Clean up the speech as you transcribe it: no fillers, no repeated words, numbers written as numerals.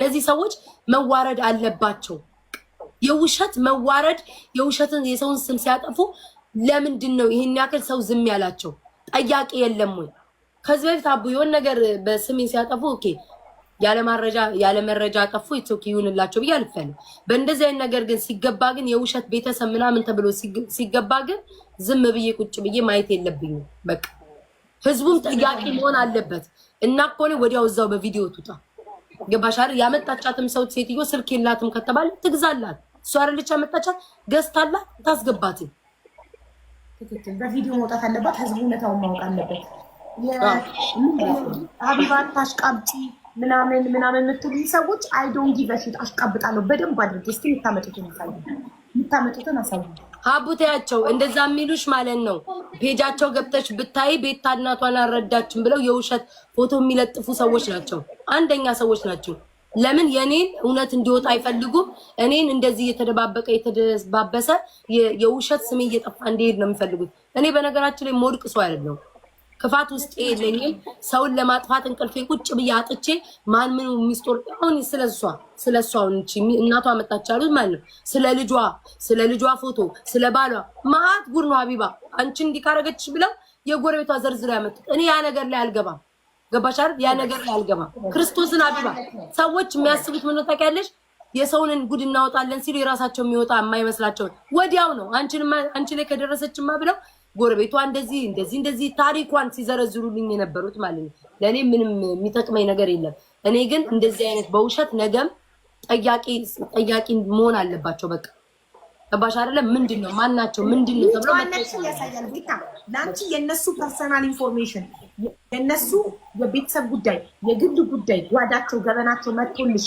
ለዚህ ሰዎች መዋረድ አለባቸው። የውሸት መዋረድ የውሸትን የሰውን ስም ሲያጠፉ ለምንድን ነው ይሄን ያክል ሰው ዝም ያላቸው? ጠያቂ የለም ወይ? ከዚህ በፊት አቡ የሆነ ነገር በስሜ ሲያጠፉ ኦኬ ያለ መረጃ አጠፉ ኢትዮክ ይሁንላቸው ብዬ አልፈለኩም። በእንደዚህ አይነት ነገር ግን ሲገባ ግን የውሸት ቤተሰብ ምናምን ተብሎ ሲገባ ግን ዝም ብዬ ቁጭ ብዬ ማየት የለብኝም። በቃ ህዝቡም ጠያቂ መሆን አለበት እና ኮኔ ወዲያው እዛው በቪዲዮ ትውጣ። ገባሽ አይደል? ያመጣቻትም ሰው ሴትዮ ስልክ የላትም ከተባለ ትግዛላት። እሷ አይደለች ያመጣቻት ገዝታላት ታስገባት። ትክክል። በቪዲዮ መውጣት አለባት። ህዝቡ እውነታውን ማወቅ አለበት። ሀቢባት ታሽቃብጪ ምናምን የምትሉ ሰዎች አይ ዶንት ጊቭ አ ሺት አሽቃብጣለሁ በደንብ አድርጌ። እስኪ የምታመጡትን አሳዩ። ሀቡቴያቸው እንደዛ የሚሉሽ ማለት ነው። ፔጃቸው ገብተሽ ብታይ ቤታ እናቷን አልረዳችም ብለው የውሸት ፎቶ የሚለጥፉ ሰዎች ናቸው። አንደኛ ሰዎች ናቸው። ለምን የኔን እውነት እንዲወጣ አይፈልጉም? እኔን እንደዚህ የተደባበሰ የውሸት ስሜ እየጠፋ እንዲሄድ ነው የሚፈልጉት። እኔ በነገራችን ላይ ሞድቅ ሰው አይደለም። ክፋት ውስጥ የለኝም። ሰውን ለማጥፋት እንቅልፌ ቁጭ ብዬ አጥቼ ማን ምን ሚስቶር አሁን ስለሷ እንጂ እናቷ መጣች አሉት ማለት ነው። ስለ ልጇ ፎቶ ስለ ባሏ ማአት ጉር ነው። ሀቢባ አንቺ እንዲካረገች ብለው የጎረቤቷ ዘርዝራ ያመጡት። እኔ ያ ነገር ላይ አልገባም። ገባሽ አይደል? ያ ነገር ላይ አልገባም። ክርስቶስን ሀቢባ ሰዎች የሚያስቡት ምን ታውቂያለሽ? የሰውን ጉድ እናወጣለን ሲሉ የራሳቸው የሚወጣ የማይመስላቸው ወዲያው ነው አንቺ ላይ ከደረሰችማ ብለው ጎረቤቷ እንደዚህ ታሪኳን ሲዘረዝሩልኝ የነበሩት ማለት ነው። ለኔ ምንም የሚጠቅመኝ ነገር የለም። እኔ ግን እንደዚህ አይነት በውሸት ነገም ጠያቂ መሆን አለባቸው። በቃ ገባሽ አይደለም? ምንድነው ማናቸው ምንድነው ተብሎ ያሳያል። ጌታ ላንቺ የነሱ ፐርሰናል ኢንፎርሜሽን የነሱ የቤተሰብ ጉዳይ የግል ጉዳይ ጓዳቸው ገበናቸው መጥቶልሽ